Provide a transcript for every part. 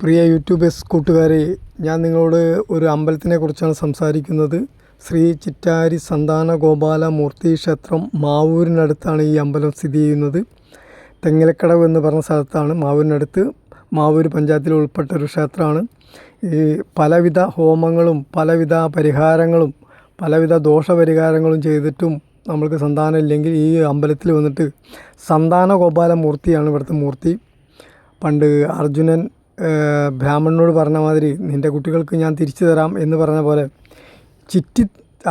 പ്രിയ YouTubers കൂട്ടുകാരെ, ഞാൻ നിങ്ങളോട് ഒരു അമ്പലത്തിനെ കുറിച്ചാണ് സംസാരിക്കുന്നത്. ശ്രീ ചിറ്റാരി സന്താന ഗോപാല മൂർത്തി ക്ഷേത്രം മാവൂരിനടുത്താണ് ഈ അമ്പലം സ്ഥിതി ചെയ്യുന്നത്. തെങ്ങിലക്കടവ് എന്ന് പറഞ്ഞ സ്ഥലത്താണ്, മാവൂരിനടുത്ത്. മാവൂർ പഞ്ചായത്തിൽ ഉൾപ്പെട്ട ഒരു ക്ഷേത്രമാണ്. ഈ പലവിധ ഹോമങ്ങളും പലവിധ പരിഹാരങ്ങളും പലവിധ ദോഷപരിഹാരങ്ങളും ചെയ്തിട്ടും നമ്മൾക്ക് സന്താനം ഇല്ലെങ്കിൽ ഈ അമ്പലത്തിൽ വന്നിട്ട് സന്താന ഗോപാല മൂർത്തിയാണ് ഇവിടുത്തെ മൂർത്തി. പണ്ട് അർജുനൻ ബ്രാഹ്മണനോട് പറഞ്ഞ മാതിരി നിൻ്റെ കുട്ടികൾക്ക് ഞാൻ തിരിച്ചു തരാം എന്ന് പറഞ്ഞ പോലെ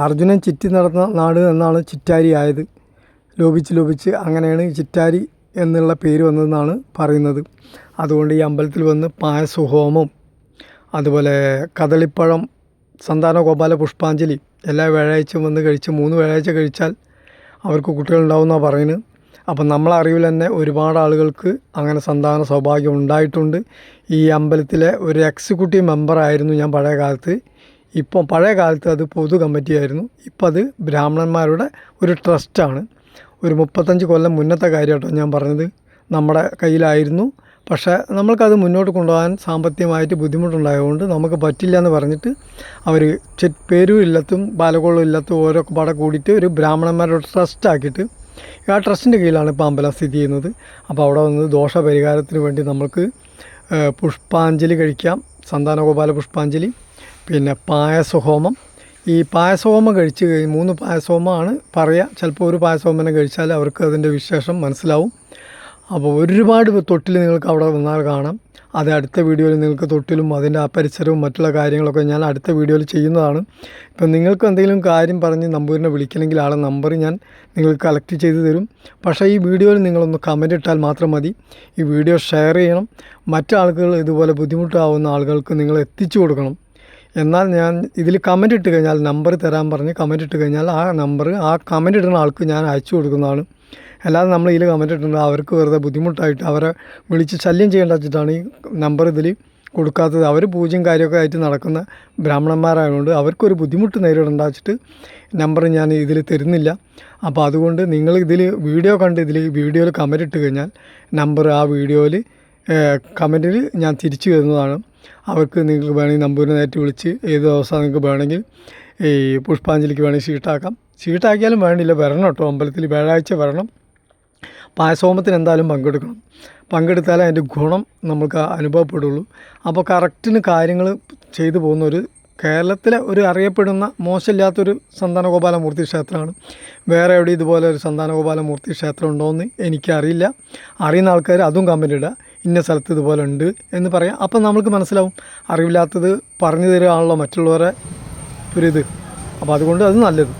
അർജുനൻ ചിറ്റി നടന്ന നാട് എന്നാണ് ചിറ്റാരി ആയത്. ലോപിച്ച് അങ്ങനെയാണ് ചിറ്റാരി എന്നുള്ള പേര് വന്നതെന്നാണ് പറയുന്നത്. അതുകൊണ്ട് ഈ അമ്പലത്തിൽ വന്ന് പായസഹോമം, അതുപോലെ കദളിപ്പഴം, സന്താന ഗോപാല പുഷ്പാഞ്ജലി എല്ലാ വ്യാഴാഴ്ചയും വന്ന് കഴിച്ച് 3 വ്യാഴാഴ്ച കഴിച്ചാൽ അവർക്ക് കുട്ടികളുണ്ടാവുമെന്നാണ് പറയുന്നത്. അപ്പം നമ്മളറിവിൽ തന്നെ ഒരുപാട് ആളുകൾക്ക് അങ്ങനെ സന്താന സൗഭാഗ്യം ഉണ്ടായിട്ടുണ്ട്. ഈ അമ്പലത്തിലെ ഒരു എക്സിക്യൂട്ടീവ് മെമ്പറായിരുന്നു ഞാൻ പഴയ കാലത്ത്. ഇപ്പം പഴയ കാലത്ത് അത് പൊതു കമ്മിറ്റിയായിരുന്നു. ഇപ്പം അത് ബ്രാഹ്മണന്മാരുടെ ഒരു ട്രസ്റ്റാണ്. ഒരു 35 കൊല്ലം മുന്നത്തെ കാര്യം കേട്ടോ ഞാൻ പറഞ്ഞത്. നമ്മുടെ കയ്യിലായിരുന്നു. പക്ഷേ നമ്മൾക്കത് മുന്നോട്ട് കൊണ്ടുപോകാൻ സാമ്പത്തികമായിട്ട് ബുദ്ധിമുട്ടുണ്ടായതുകൊണ്ട് നമുക്ക് പറ്റില്ല എന്ന് പറഞ്ഞിട്ട് അവർ പേരൂർ ഇല്ലത്തും പാലക്കോളം ഇല്ലത്തും ഓരോ പാടെ കൂടിയിട്ട് ഒരു ബ്രാഹ്മണന്മാരുടെ ട്രസ്റ്റാക്കിയിട്ട് ആ ട്രസ്റ്റിൻ്റെ കീഴിലാണ് ഇപ്പോൾ അമ്പലം സ്ഥിതി ചെയ്യുന്നത്. അപ്പോൾ അവിടെ വന്ന് ദോഷപരിഹാരത്തിന് വേണ്ടി നമുക്ക് പുഷ്പാഞ്ജലി കഴിക്കാം, സന്താനഗോപാല പുഷ്പാഞ്ജലി, പിന്നെ പായസഹോമം. ഈ പായസഹോമം കഴിച്ച് 3 പായസഹോമമാണ് പറയുക. ചിലപ്പോൾ ഒരു പായസഹോമം തന്നെ കഴിച്ചാൽ അവർക്ക് അതിൻ്റെ വിശേഷം മനസ്സിലാവും. അപ്പോൾ ഒരുപാട് തൊട്ടിൽ നിങ്ങൾക്ക് അവിടെ വന്നാൽ കാണാം. അത് അടുത്ത വീഡിയോയിൽ നിങ്ങൾക്ക് തൊട്ടിലും അതിൻ്റെ ആ പരിസരവും മറ്റുള്ള കാര്യങ്ങളൊക്കെ ഞാൻ അടുത്ത വീഡിയോയിൽ ചെയ്യുന്നതാണ്. ഇപ്പം നിങ്ങൾക്ക് എന്തെങ്കിലും കാര്യം പറഞ്ഞ് നമ്പൂരിനെ വിളിക്കണമെങ്കിൽ ആളെ നമ്പർ ഞാൻ നിങ്ങൾക്ക് കളക്ട് ചെയ്ത് തരും. പക്ഷേ ഈ വീഡിയോയിൽ നിങ്ങളൊന്ന് കമൻ്റ് ഇട്ടാൽ മാത്രം മതി. ഈ വീഡിയോ ഷെയർ ചെയ്യണം. മറ്റാളുകൾ ഇതുപോലെ ബുദ്ധിമുട്ടാവുന്ന ആളുകൾക്ക് നിങ്ങൾ എത്തിച്ചു കൊടുക്കണം. എന്നാൽ ഞാൻ ഇതിൽ കമൻ്റ് ഇട്ട് കഴിഞ്ഞാൽ നമ്പർ തരാൻ പറഞ്ഞ് കമൻ്റ് ഇട്ട് കഴിഞ്ഞാൽ ആ നമ്പർ ആ കമൻ്റ് ഇടുന്ന ആൾക്ക് ഞാൻ അയച്ചു കൊടുക്കുന്നതാണ്. അല്ലാതെ നമ്മൾ ഇതിൽ കമൻ്റ് ഇട്ടിട്ടുണ്ട് അവർക്ക് വെറുതെ ബുദ്ധിമുട്ടായിട്ട് അവരെ വിളിച്ച് ശല്യം ചെയ്യേണ്ട വെച്ചിട്ടാണ് ഈ നമ്പർ ഇതിൽ കൊടുക്കാത്തത്. അവർ പൂജ്യം കാര്യമൊക്കെ ആയിട്ട് നടക്കുന്ന ബ്രാഹ്മണന്മാരായതുകൊണ്ട് അവർക്കൊരു ബുദ്ധിമുട്ട് നേരിടേണ്ട വെച്ചിട്ട് നമ്പർ ഞാൻ ഇതിൽ തരുന്നില്ല. അപ്പോൾ അതുകൊണ്ട് നിങ്ങൾ ഇതിൽ വീഡിയോ കണ്ട് വീഡിയോയിൽ കമൻ്റ് ഇട്ട് കഴിഞ്ഞാൽ നമ്പർ ആ വീഡിയോയിൽ കമൻറ്റിൽ ഞാൻ തിരിച്ചു തരുന്നതാണ്. അവർക്ക് നിങ്ങൾക്ക് വേണമെങ്കിൽ നമ്പൂരിനെ നേരിട്ട് വിളിച്ച് ഏത് ദിവസം നിങ്ങൾക്ക് വേണമെങ്കിൽ ഈ പുഷ്പാഞ്ജലിക്ക് വേണമെങ്കിൽ ഷീട്ടാക്കിയാലും വേണ്ടില്ല, വരണം കേട്ടോ. അമ്പലത്തിൽ വ്യാഴാഴ്ച വരണം. പായസഹോമത്തിന് എന്തായാലും പങ്കെടുത്താലേ അതിൻ്റെ ഗുണം നമുക്ക് അനുഭവപ്പെടുള്ളൂ. അപ്പോൾ കറക്റ്റിന് കാര്യങ്ങൾ ചെയ്തു പോകുന്ന ഒരു കേരളത്തിലെ ഒരു അറിയപ്പെടുന്ന മോശമില്ലാത്തൊരു സന്താനഗോപാല മൂർത്തി ക്ഷേത്രമാണ്. വേറെ എവിടെ ഇതുപോലെ ഒരു സന്താനഗോപാല മൂർത്തി ക്ഷേത്രം ഉണ്ടോയെന്ന് എനിക്കറിയില്ല. അറിയുന്ന ആൾക്കാർ അതും കമൻ്റ് ഇടുക, ഇന്ന സ്ഥലത്ത് ഇതുപോലെ ഉണ്ട് എന്ന് പറയാം. അപ്പം നമ്മൾക്ക് മനസ്സിലാവും. അറിവില്ലാത്തത് പറഞ്ഞു തരാനുള്ള മറ്റുള്ളവരെ ഒരിത്. അപ്പോൾ അതുകൊണ്ട് അത് നല്ലത്.